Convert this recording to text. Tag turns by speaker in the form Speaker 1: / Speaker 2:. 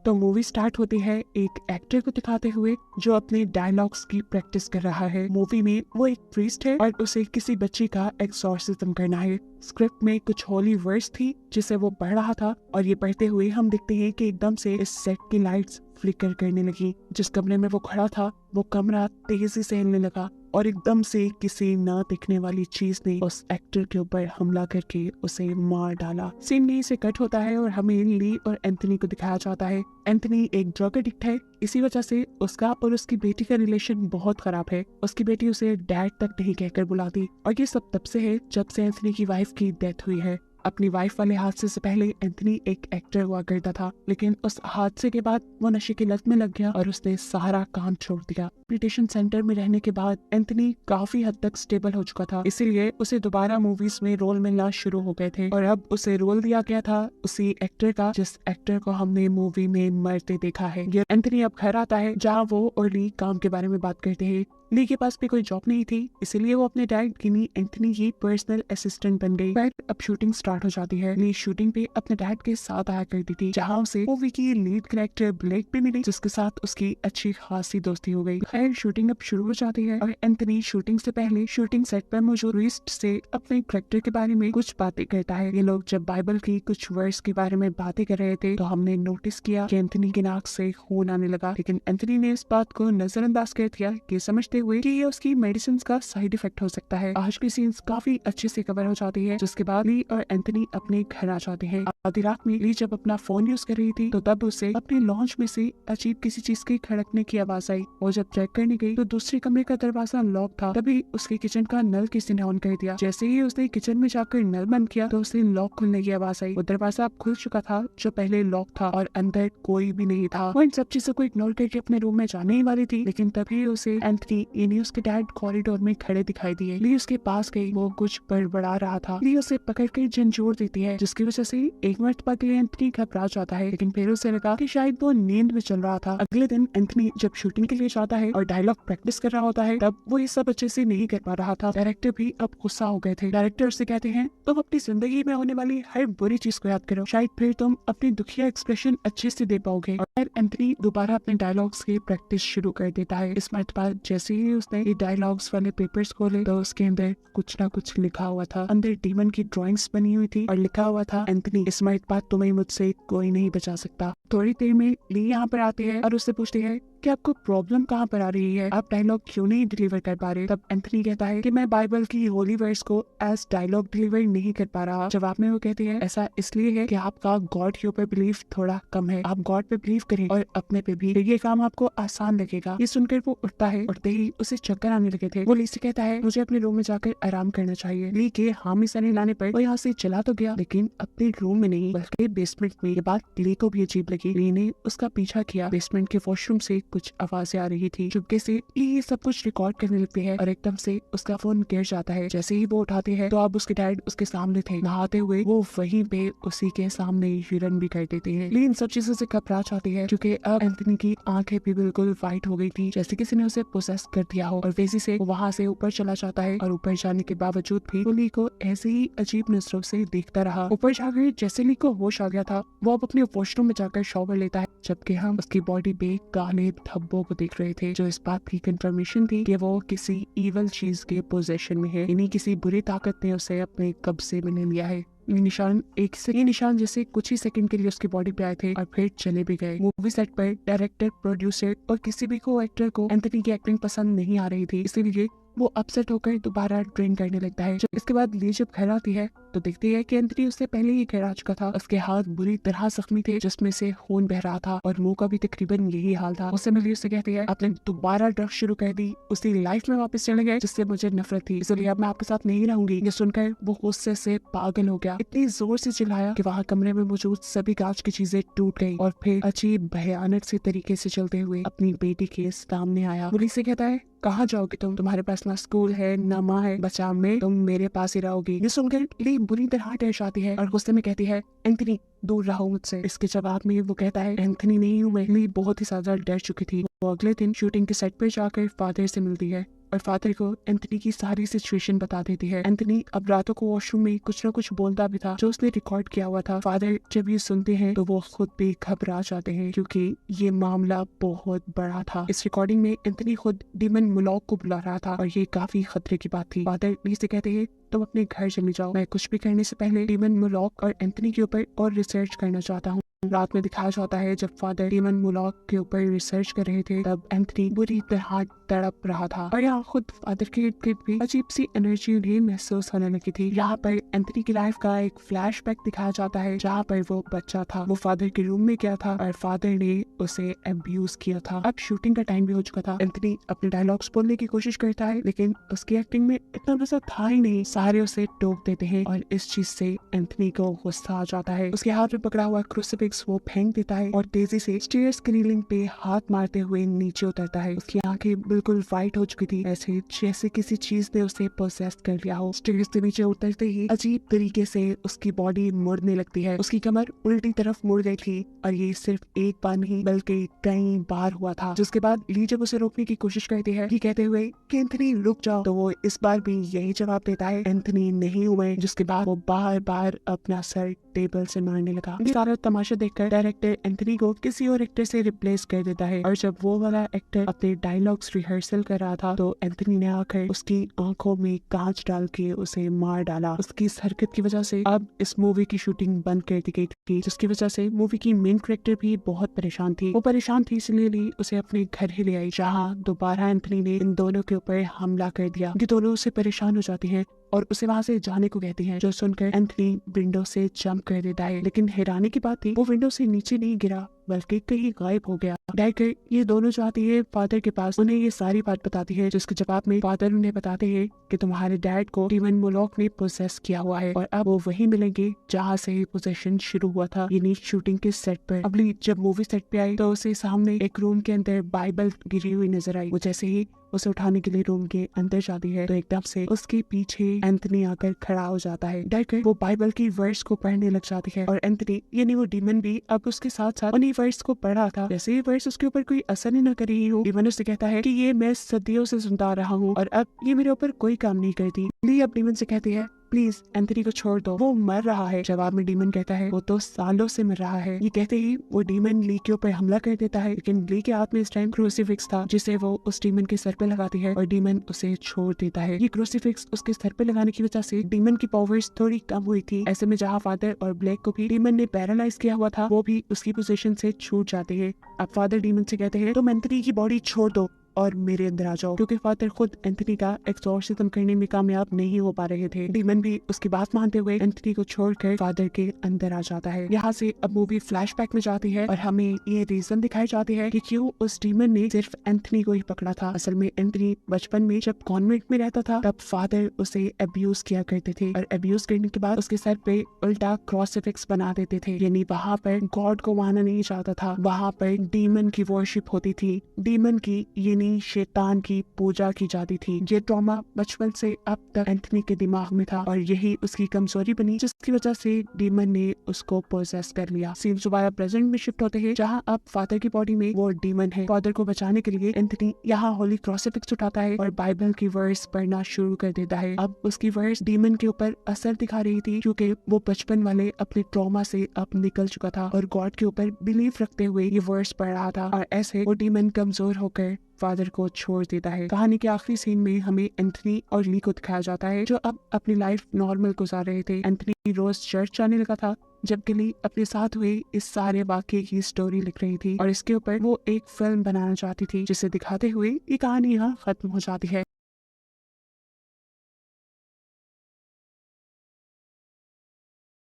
Speaker 1: तो movie start होती है एक एक्टर को दिखाते हुए जो अपने डायलॉग्स की प्रैक्टिस कर रहा है। मूवी में वो एक प्रीस्ट है और उसे किसी बच्ची का एक्सॉर्सिज्म करना है। स्क्रिप्ट में कुछ होली वर्ड्स थी जिसे वो पढ़ रहा था और ये पढ़ते हुए हम देखते हैं कि एकदम से इस सेट की लाइट्स फ्लिकर करने लगी। जिस कमरे में वो खड़ा था वो कमरा तेजी से हिलने लगा और एकदम से किसी न दिखने वाली चीज ने उस एक्टर के ऊपर हमला करके उसे मार डाला। सीन में से कट होता है और हमें ली और एंथनी को दिखाया जाता है। एंथनी एक ड्रग एडिक्ट है, इसी वजह से उसका और उसकी बेटी का रिलेशन बहुत खराब है। उसकी बेटी उसे डैड तक नहीं कहकर बुलाती और ये सब तब से है जब से एंथनी की वाइफ की डेथ हुई है। अपनी वाइफ वाले हादसे से पहले एंथनी एक एक्टर हुआ करता था, लेकिन उस हादसे के बाद वो नशे की लत में लग गया और उसने सारा काम छोड़ दिया। रिहेबिलिटेशन सेंटर में रहने के बाद एंथनी काफी हद तक स्टेबल हो चुका था, इसीलिए उसे दोबारा मूवीज में रोल मिलना शुरू हो गए थे और अब उसे रोल दिया गया था उसी एक्टर का जिस एक्टर को हमने मूवी में मरते देखा है। ये एंथनी अब घर आता है जहाँ वो और ली काम के बारे में बात करते हैं। ली के पास भी कोई जॉब नहीं थी, इसलिए वो अपने डैड गिनी एंथनी की पर्सनल असिस्टेंट बन गई। फिर अब शूटिंग स्टार्ट हो जाती है। ली शूटिंग पे अपने डैड के साथ आया करती थी, जहाँ उसे मूवी की लीड कैरेक्टर ब्लेक भी मिली जिसके साथ उसकी अच्छी खासी दोस्ती हो गई। खैर शूटिंग अब शुरू हो जाती है और एंथनी शूटिंग से पहले शूटिंग सेट पर मौजूद टूरिस्ट से अपने कैरेक्टर के बारे में कुछ बातें करता है। ये लोग जब बाइबल की कुछ वर्स के बारे में बातें कर रहे थे तो हमने नोटिस किया कि एंथनी की नाक से खून आने लगा, लेकिन एंथनी ने इस बात को नजरअंदाज कर दिया कि समझते हुए कि ये उसकी मेडिसिन का साइड इफेक्ट हो सकता है। आज की सीन्स काफी अच्छे से कवर हो जाती है, जिसके बाद ली और एंथनी अपने घर आ जाते हैं। आधी रात में ली जब अपना फोन यूज कर रही थी तो तब उसे अपने लॉन्च में से अजीब किसी चीज के खड़कने की आवाज आई। वो जब चेक करने गई तो दूसरे कमरे का दरवाजा लॉक था। तभी उसके किचन का नल किसी ने ऑन कर दिया। जैसे ही उसने किचन में जाकर नल बंद किया तो उसे लॉक खुलने की आवाज आई। वो दरवाजा अब खुल चुका था जो पहले लॉक था और अंदर कोई भी नहीं था। वो इन सब चीजों को इग्नोर करके अपने रूम में जाने ही वाली थी, लेकिन तभी उसे एंथनी यानी उसके डैड कॉरिडोर में खड़े दिखाई दिए। ली उसके पास गई, वो कुछ बड़बड़ा रहा था। ली उसे पकड़ कर झंझोड़ देती है, जिसकी वजह से एक मरतबा के लिए एंथनी घबरा जाता है, लेकिन फिर उसे लगा कि शायद वो नींद में चल रहा था। अगले दिन एंथनी जब शूटिंग के लिए जाता है और डायलॉग प्रैक्टिस कर रहा होता है तब वो ये सब अच्छे से नहीं कर पा रहा था। डायरेक्टर भी अब गुस्सा हो गए थे। डायरेक्टर से कहते हैं तुम अपनी जिंदगी में होने वाली हर बुरी चीज को याद करो, शायद फिर तुम अपनी दुखिया एक्सप्रेशन अच्छे से दे पाओगे। और फिर एंथनी दोबारा अपने डायलॉग्स की प्रैक्टिस शुरू कर देता है। इस मरतबा जैसे ही उसने ये डायलॉग्स वाले पेपर्स खोले तो उसके अंदर कुछ ना कुछ लिखा हुआ था। अंदर डीमन की ड्राइंग्स बनी हुई थी और लिखा हुआ था एंथनी इस मरतबा तुम्हें मुझसे कोई नहीं बचा सकता। थोड़ी देर में ली यहाँ पर आती है और उससे पूछती है कि आपको प्रॉब्लम कहाँ पर आ रही है, आप डायलॉग क्यों नहीं डिलीवर कर पा रहे। तब एंथनी कहता है कि मैं बाइबल की होली वर्स को एज डायलॉग डिलीवर नहीं कर पा रहा। जवाब में वो कहती है ऐसा इसलिए है कि आपका गॉड के ऊपर बिलीफ थोड़ा कम है, आप गॉड पे बिलीव करें और अपने पे भी, ये काम आपको आसान लगेगा। ये सुनकर वो उठता है, उठते ही उसे चक्कर आने लगे थे। वो ली से कहता है मुझे अपने रूम में जाकर आराम करना चाहिए। ली के हामी से लाने पर वो यहाँ से चला तो गया, लेकिन अपने रूम में नहीं बल्कि बेसमेंट में। ये बात ली को भी अजीब लगी। ली ने उसका पीछा किया। बेसमेंट के वॉशरूम से कुछ आवाजें आ रही थी। चुपके से ली ये सब कुछ रिकॉर्ड करने लगती है और एकदम से उसका फोन गिर जाता है। जैसे ही वो उठाते हैं तो अब उसके डैड उसके सामने थे। नहाते हुए वो वहीं पे उसी के सामने यूरिन भी कर देते हैं। ली इन सब चीजों से घबरा जाती है क्योंकि अब एंथनी की आंखें भी बिल्कुल व्हाइट हो गई थी, जैसे किसी ने उसे पोसेस कर दिया हो। और वैसे से वहां से ऊपर चला जाता है और ऊपर जाने के बावजूद भी ली को ऐसे ही अजीब नजरों से देखता रहा। ऊपर जाकर जैसे ली को होश आ गया था वो अब अपने वॉशरूम में जाकर शॉवर लेता है, जबकि हम उसकी बॉडी पे काले धब्बों को देख रहे थे, जो इस बात की कंफर्मेशन थी कि वो किसी इवल चीज के पोजेशन में है, यानी किसी बुरी ताकत ने उसे अपने कब्जे में ले लिया है। ये निशान जैसे कुछ ही सेकंड के लिए उसकी बॉडी पे आए थे और फिर चले भी गए। मूवी सेट पर डायरेक्टर, प्रोड्यूसर और किसी भी को एक्टर को एंथनी की एक्टिंग पसंद नहीं आ रही थी, इसीलिए वो अपसेट होकर दोबारा ट्रेन करने लगता है। इसके बाद ली जब घर आती है तो देखती है कि एंथनी उससे पहले ही घर आ चुका था। उसके हाथ बुरी तरह जख्मी थे जिसमें से खून बह रहा था और मुंह का भी तकरीबन यही हाल था। उससे मिली उससे कहती है आपने दोबारा ड्रग्स शुरू कर दी, उसी लाइफ में वापस चले गए जिससे मुझे नफरत थी, इसलिए अब मैं आपके साथ नहीं रहूंगी। ये सुनकर वो गुस्से से पागल हो गया, इतनी जोर से चिल्लाया कि वहाँ कमरे में मौजूद सभी कांच की चीजें टूट गई और फिर अजीब भयानक से तरीके से चलते हुए अपनी बेटी के सामने आया। पुलिस से कहता है कहाँ जाओगे तुम, तुम्हारे पास ना स्कूल है ना माँ है, बचा में तुम मेरे पास ही रहोगी। ये सुनकर ली बुरी तरह डर जाती है और गुस्से में कहती है एंथनी दूर रहो मुझसे। इसके जवाब में वो कहता है एंथनी नहीं हूँ मैं। ली बहुत ही ज्यादा डर चुकी थी। वो अगले दिन शूटिंग के सेट पर जाकर फादर से मिलती है और फादर को एंथनी की सारी सिचुएशन बता देती है। एंथनी अब रातों को वॉशरूम में कुछ न कुछ बोलता भी था जो उसने रिकॉर्ड किया हुआ था। फादर जब ये सुनते हैं तो वो खुद भी घबरा जाते हैं क्योंकि ये मामला बहुत बड़ा था। इस रिकॉर्डिंग में एंथनी खुद डीमन मुलॉक को बुला रहा था और ये काफी खतरे की बात थी। फादर ली से कहते हैं तुम अपने घर चले जाओ, मैं कुछ भी करने से पहले डीमन मुलॉक और एंथनी के ऊपर और रिसर्च करना चाहता हूँ। रात में दिखाया जाता है जब फादर डीमन मुलॉक के ऊपर रिसर्च कर रहे थे तब एंथनी बुरी तरह तड़प रहा था और यहाँ खुद फादर के इर्द-गिर्द भी अजीब सी एनर्जी उन्हें महसूस होने लगी थी। यहाँ पर एंथनी की लाइफ का एक फ्लैशबैक दिखाया जाता है जहाँ पर वो बच्चा था, वो फादर के रूम में गया था और फादर ने उसे अब्यूज किया था। अब शूटिंग का टाइम भी हो चुका था। एंथनी अपने डायलॉग्स बोलने की कोशिश करता है लेकिन उसकी एक्टिंग में इतना मजा था ही नहीं। सारे उसे टोक देते हैं और इस चीज से एंथनी को गुस्सा आ जाता है। उसके हाथ में पकड़ा हुआ क्रूसिफिक्स वो फेंक देता है और तेजी से स्टेयर्स की रेलिंग पे हाथ मारते हुए नीचे उतरता है। उसकी आंखें बिल्कुल वाइट हो चुकी थी, ऐसे जैसे किसी चीज ने उसे पोसेस कर लिया हो। स्टेयर्स से नीचे उतरते ही अजीब तरीके से उसकी बॉडी मुड़ने लगती है। उसकी कमर उल्टी तरफ मुड़ गई थी और ये सिर्फ एक बार नहीं बल्कि कई बार हुआ था। जिसके बाद ली जब उसे रोकने की कोशिश करती है, ये कहते हुए कि एंथनी रुक जाओ, तो वो इस बार भी यही जवाब देता है एंथनी नहीं हूँ मैं। जिसके बाद वो बार बार अपना सर टेबल से मारने लगा। ये सारा तमाशा देखकर डायरेक्टर एंथनी को किसी और एक्टर से रिप्लेस कर देता है और जब वो वाला एक्टर अपने डायलॉग्स रिहर्सल कर रहा था तो एंथनी ने आकर उसकी आंखों में कांच डाल के उसे मार डाला। उसकी इस हरकत की वजह से अब इस मूवी की शूटिंग बंद कर दी गई थी, जिसकी वजह से मूवी की मेन कैरेक्टर भी बहुत परेशान थी। वो परेशान थी इसलिए ली उसे अपने घर ही ले आई जहाँ दोबारा एंथनी ने इन दोनों के ऊपर हमला कर दिया। ये दोनों उससे परेशान हो जाती हैं और उसे वहां से जाने को कहती हैं, जो सुनकर एंथनी विंडो से जंप कर देता है। लेकिन हैरानी की बात थी वो विंडो से नीचे नहीं गिरा बल्कि कहीं गायब हो गया। डायरेक्टर ये दोनों जाती है फादर के पास, उन्हें ये सारी बात बताती है जिसके जवाब में फादर उन्हें बताते हैं कि तुम्हारे डैड को डीमन मुलॉक ने पोसेस किया हुआ है और अब वो वहीं मिलेंगे जहाँ से पोसेशन शुरू हुआ था, यानी शूटिंग के सेट पर। अगली जब मूवी सेट पे आई तो उसे सामने एक रूम के अंदर बाइबल गिरी हुई नजर आई। वो जैसे ही उसे उठाने के लिए रूम के अंदर जाती है तो एकदम से उसके पीछे एंथनी आकर खड़ा हो जाता है। डायरेक्टर वो बाइबल की वर्स को पढ़ने लग जाती है और एंथनी यानी वो डीमन भी अब उसके साथ साथ उन्हीं वर्स को पढ़ रहा था। जैसे ये वर्स उसके ऊपर कोई असर ही न कर रही हो, डीमन उससे कहता है कि ये मैं सदियों से सुनता आ रहा हूँ और अब ये मेरे ऊपर कोई काम नहीं करती। ली अब डीमन से कहती है प्लीज एंथनी को छोड़ दो, वो मर रहा है। जवाब में डीमन कहता है वो तो सालों से मर रहा है। ये कहते ही वो डीमन ली के ऊपर हमला कर देता है लेकिन ली के हाथ में इस टाइम क्रूसीफिक्स था जिसे वो उस डीमन के सर पे लगाती है और डीमन उसे छोड़ देता है। ये क्रूसीफिक्स उसके सर पे लगाने की वजह से डीमन की पावर्स थोड़ी कम हुई थी। ऐसे में जहाँ फादर और ब्लैक को भी डीमन ने पैरालाइज किया हुआ था वो भी उसकी पोजीशन से छूट जाते हैं। अब फादर डीमन से कहते हैं तुम एंथनी की बॉडी छोड़ दो और मेरे अंदर आ जाओ, क्योंकि फादर खुद एंथनी का एक्सॉर्सिज्म करने में कामयाब नहीं हो पा रहे थे। डीमन भी उसकी बात मानते हुए एंथनी को छोड़कर फादर के अंदर आ जाता है। यहाँ से अब मूवी फ्लैशबैक में जाती है और हमें ये रीजन दिखाई जाती है कि क्यों उस डीमन ने सिर्फ एंथनी को ही पकड़ा था। असल में एंथनी बचपन में जब कॉन्वेंट में रहता था तब फादर उसे अब्यूज किया करते थे और अब्यूज करने के बाद उसके सर पे उल्टा क्रूसीफिक्स बना देते थे, यानी वहाँ पर गॉड को माना नहीं जाता था, वहाँ पर डीमन की वर्शिप होती थी, डीमन की शैतान की पूजा की जाती थी। ये ट्रॉमा बचपन से अब तक एंथनी के दिमाग में था और यही उसकी कमजोरी बनी जिसकी वजह से डीमन ने उसको पोजेस कर लिया। सीन दोबारा प्रेजेंट में शिफ्ट होते हैं जहां अब फादर की बॉडी में वो डीमन है। फादर को बचाने के लिए एंथनी यहाँ होली क्रूसीफिक्स उठाता है और बाइबल की वर्स पढ़ना शुरू कर देता है। अब उसकी वर्स डीमन के ऊपर असर दिखा रही थी क्योंकि वो बचपन वाले अपने ट्रॉमा से अब निकल चुका था और गॉड के ऊपर बिलीव रखते हुए ये वर्स पढ़ रहा था और ऐसे वो डीमन कमजोर होकर फादर को छोड़ देता है। कहानी के आखिरी सीन में हमें एंथनी और ली को दिखाया जाता है जो अब अपनी लाइफ नॉर्मल गुजार रहे थे। एंथनी रोज चर्च जाने लगा था जबकि ली अपने साथ हुए इस सारे वाक्य की स्टोरी लिख रही थी और इसके ऊपर वो एक फिल्म बनाना चाहती थी जिसे दिखाते हुए ये कहानी यहाँ खत्म हो जाती है।